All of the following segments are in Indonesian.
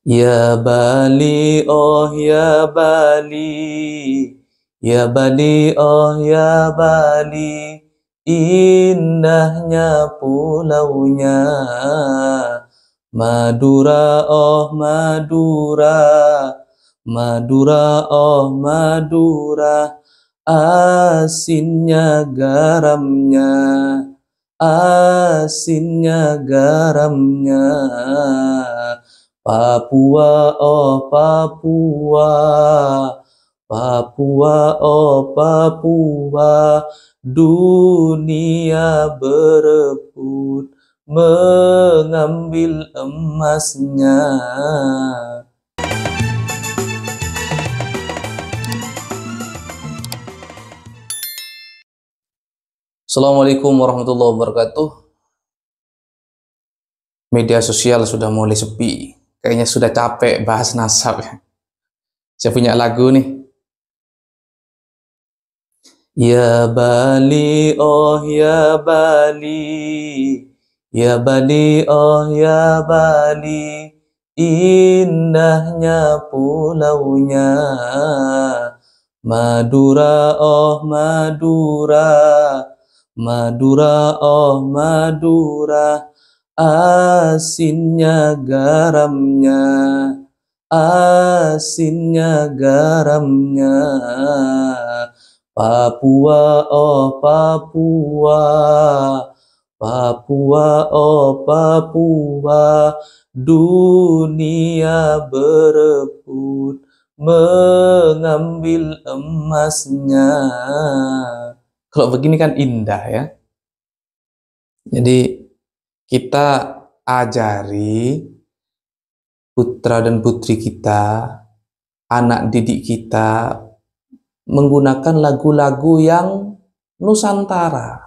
Ya Bali, oh ya Bali, ya Bali, oh ya Bali, indahnya pulaunya. Madura, oh Madura, Madura, oh Madura, asinnya garamnya, asinnya garamnya. Papua, oh Papua, Papua, oh Papua, dunia berebut mengambil emasnya. Assalamualaikum warahmatullahi wabarakatuh. Media sosial sudah mulai sepi. Kayaknya sudah capek bahas nasab. Saya punya lagu nih. Ya Bali, oh ya Bali, ya Bali, oh ya Bali, indahnya pulaunya. Madura, oh Madura, Madura, oh Madura, asinnya garamnya, asinnya garamnya. Papua, oh Papua, Papua, oh Papua, dunia berebut mengambil emasnya. Kalau begini kan indah ya. Jadi kita ajari putra dan putri kita, anak didik kita, menggunakan lagu-lagu yang Nusantara.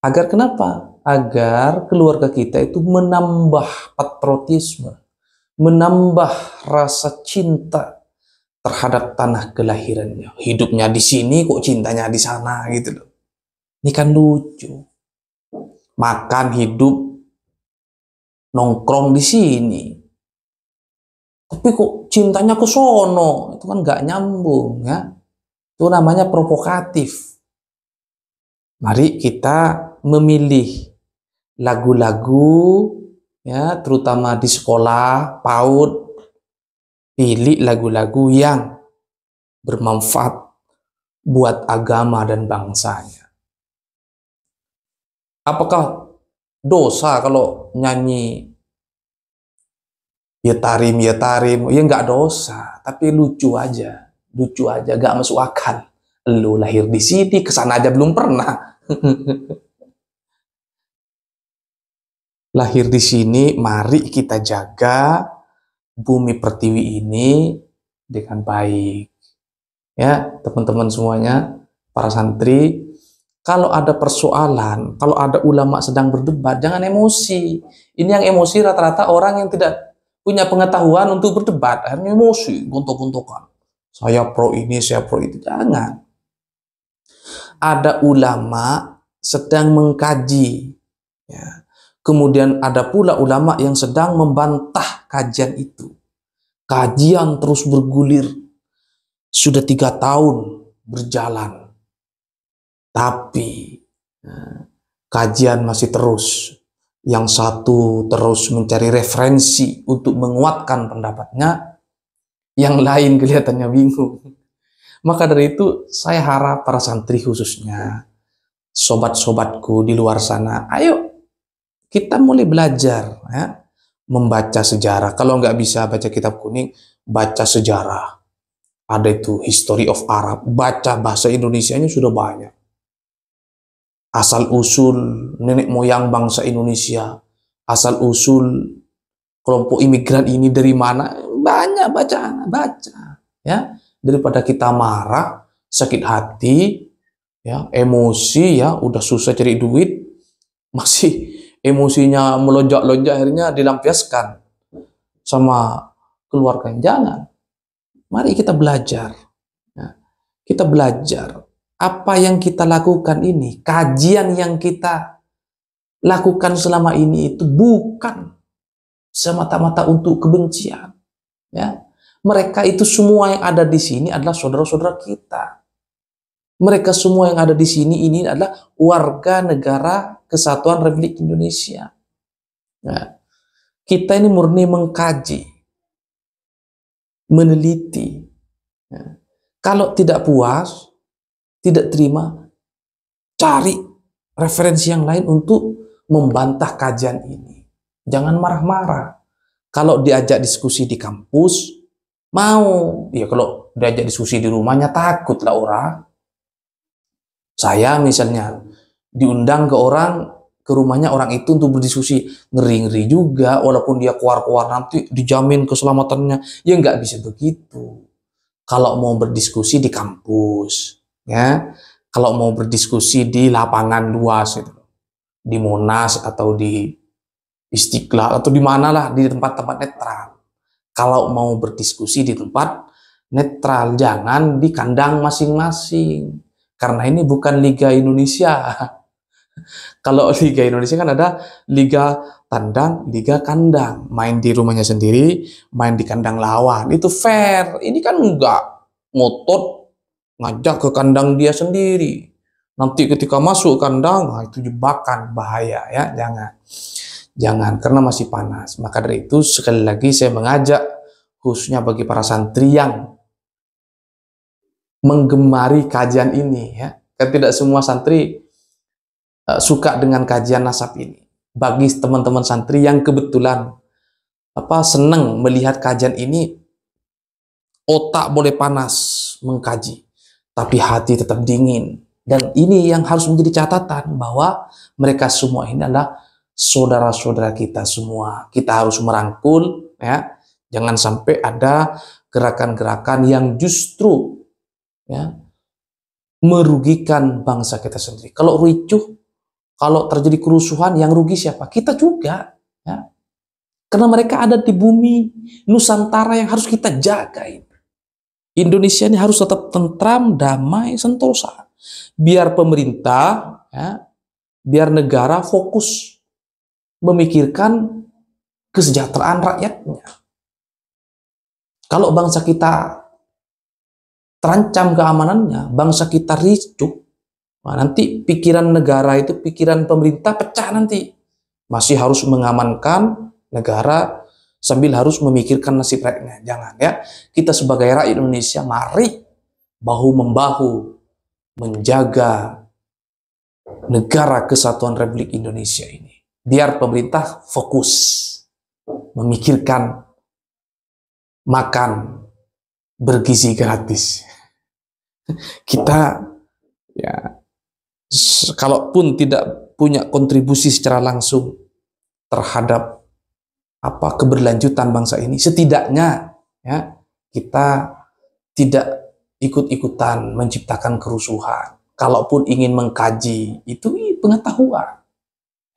Agar kenapa? Agar keluarga kita itu menambah patriotisme, menambah rasa cinta terhadap tanah kelahirannya. Hidupnya di sini kok cintanya di sana gitu loh. Ini kan lucu. Makan, hidup, nongkrong di sini. Tapi kok cintanya ke sono? Itu kan nggak nyambung ya. Itu namanya provokatif. Mari kita memilih lagu-lagu ya, terutama di sekolah PAUD, pilih lagu-lagu yang bermanfaat buat agama dan bangsanya. Apakah dosa kalau nyanyi ya tarim, ya tarim? Ya nggak dosa, tapi lucu aja, nggak masuk akal. Lu lahir di sini, kesana aja belum pernah. Lahir di sini, mari kita jaga bumi pertiwi ini dengan baik. Ya, teman-teman semuanya, para santri, kalau ada persoalan, kalau ada ulama sedang berdebat, jangan emosi. Ini yang emosi rata-rata orang yang tidak punya pengetahuan untuk berdebat, akhirnya emosi, gontok-gontokan. Saya pro ini, saya pro itu. Jangan. Ada ulama sedang mengkaji. Ya. Kemudian ada pula ulama yang sedang membantah kajian itu. Kajian terus bergulir. Sudah 3 tahun berjalan. Tapi kajian masih terus. Yang satu terus mencari referensi untuk menguatkan pendapatnya. Yang lain kelihatannya bingung. Maka dari itu saya harap para santri khususnya, sobat-sobatku di luar sana, ayo kita mulai belajar ya, membaca sejarah. Kalau nggak bisa baca kitab kuning, baca sejarah. Ada itu History of Arab. Baca bahasa Indonesianya sudah banyak. Asal-usul nenek moyang bangsa Indonesia. Asal-usul kelompok imigran ini dari mana. Banyak bacaan. Baca. Ya. Daripada kita marah, sakit hati, ya, emosi, ya, udah susah cari duit, masih emosinya melonjak-lonjak, akhirnya dilampiaskan sama keluarga. Jangan. Mari kita belajar. Ya. Kita belajar. Apa yang kita lakukan ini, kajian yang kita lakukan selama ini itu bukan semata-mata untuk kebencian. Ya, mereka itu semua yang ada di sini adalah saudara-saudara kita. Mereka semua yang ada di sini ini adalah warga negara Kesatuan Republik Indonesia. Ya, kita ini murni mengkaji, meneliti. Ya. Kalau tidak puas, tidak terima, cari referensi yang lain untuk membantah kajian ini. Jangan marah-marah. Kalau diajak diskusi di kampus, mau. Ya kalau diajak diskusi di rumahnya, takutlah orang. Saya misalnya diundang ke rumahnya orang itu untuk berdiskusi, ngeri-ngeri juga, walaupun dia keluar-keluar nanti dijamin keselamatannya. Ya nggak bisa begitu. Kalau mau berdiskusi di kampus, ya, kalau mau berdiskusi di lapangan luas, gitu, di Monas atau di Istiqlal atau di manalah, di tempat-tempat netral. Kalau mau berdiskusi di tempat netral, jangan di kandang masing-masing. Karena ini bukan Liga Indonesia. Kalau Liga Indonesia kan ada Liga tandang, Liga kandang. Main di rumahnya sendiri, main di kandang lawan. Itu fair. Ini kan enggak. Ngotot, ngajak ke kandang dia sendiri. Nanti ketika masuk kandang, nah itu jebakan, bahaya ya. Jangan, karena masih panas. Maka dari itu, sekali lagi saya mengajak, khususnya bagi para santri yang menggemari kajian ini, ya. Kan tidak semua santri suka dengan kajian nasab ini. Bagi teman-teman santri yang kebetulan senang melihat kajian ini, otak boleh panas mengkaji, tapi hati tetap dingin. Dan ini yang harus menjadi catatan, bahwa mereka semua ini adalah saudara-saudara kita semua. Kita harus merangkul, ya. Jangan sampai ada gerakan-gerakan yang justru, ya, merugikan bangsa kita sendiri. Kalau ricuh, kalau terjadi kerusuhan, yang rugi siapa? Kita juga, ya. Karena mereka ada di bumi Nusantara yang harus kita jaga. Indonesia ini harus tetap tentram, damai, sentosa. Biar pemerintah, ya, biar negara fokus memikirkan kesejahteraan rakyatnya. Kalau bangsa kita terancam keamanannya, bangsa kita ricuh, nah, nanti pikiran negara itu, pikiran pemerintah pecah nanti. Masih harus mengamankan negara sambil harus memikirkan nasib rakyatnya. Jangan, ya. Kita sebagai rakyat Indonesia, mari bahu-membahu menjaga negara Kesatuan Republik Indonesia ini. Biar pemerintah fokus memikirkan makan bergizi gratis. Kita, ya, kalaupun tidak punya kontribusi secara langsung terhadap keberlanjutan bangsa ini, setidaknya, ya, kita tidak ikut-ikutan menciptakan kerusuhan. Kalaupun ingin mengkaji, itu pengetahuan,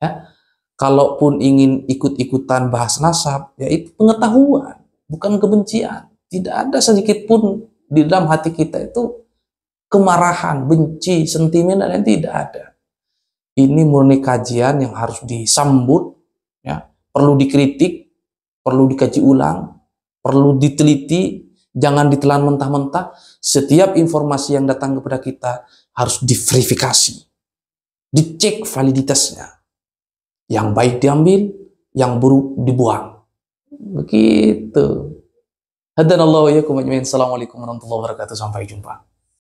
ya. Kalaupun ingin ikut-ikutan bahas nasab, ya itu pengetahuan, bukan kebencian. Tidak ada sedikit pun di dalam hati kita itu kemarahan, benci, sentimen, dan tidak ada. Ini murni kajian yang harus disambut, ya, perlu dikritik, perlu dikaji ulang, perlu diteliti, jangan ditelan mentah-mentah. Setiap informasi yang datang kepada kita harus diverifikasi, dicek validitasnya. Yang baik diambil, yang buruk dibuang. Begitu. Hadanallahu wa iyyakum ajmain. Assalamualaikum warahmatullahi wabarakatuh. Sampai jumpa.